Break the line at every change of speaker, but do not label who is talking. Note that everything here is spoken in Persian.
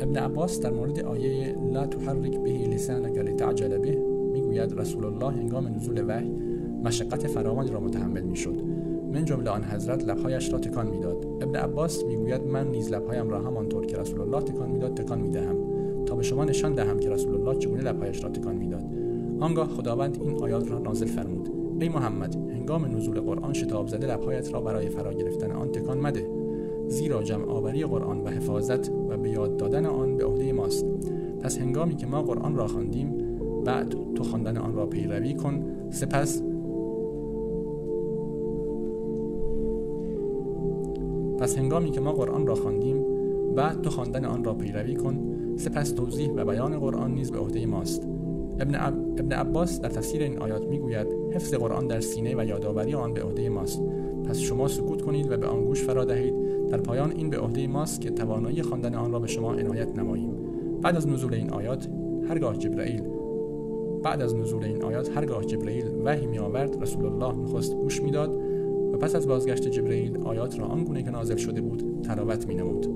ابن عباس در مورد آیه لا تحرک به لسانک لتعجل به میگوید رسول الله هنگام نزول وحی مشقت فراوانی را متحمل میشد. من جمله آن حضرت لبهایش را تکان میداد. ابن عباس میگوید من نیز لبهایم را همانطور که رسول الله تکان میداد تکان میدهم تا به شما نشان دهم که رسول الله چگونه لبهایش را تکان میداد. آنگاه خداوند این آیات را نازل فرمود: ای محمد، هنگام نزول قرآن شتاب زده لبهایت را برای فرا گرفتن آن تکان مده، زیرا جمع آوری قرآن و حفاظت و به یاد دادن آن به عهده ماست. پس هنگامی که ما قرآن را خواندیم، بعد تو خواندن آن را پیروی کن، سپس توضیح و بیان قرآن نیز به عهده ماست. ابن عباس در تفسیر این آیات میگوید حفظ قرآن در سینه و یادآوری آن به عهده ماست. پس شما سکوت کنید و به آن گوش فرا دهید. در پایان این به عهده ماست که توانایی خواندن آن را به شما عنایت نماییم. بعد از نزول این آیات هرگاه جبرئیل وحی می آورد، رسول الله نخست گوش میداد و پس از بازگشت جبرئیل آیات را آنگونه که نازل شده بود تلاوت می نمود.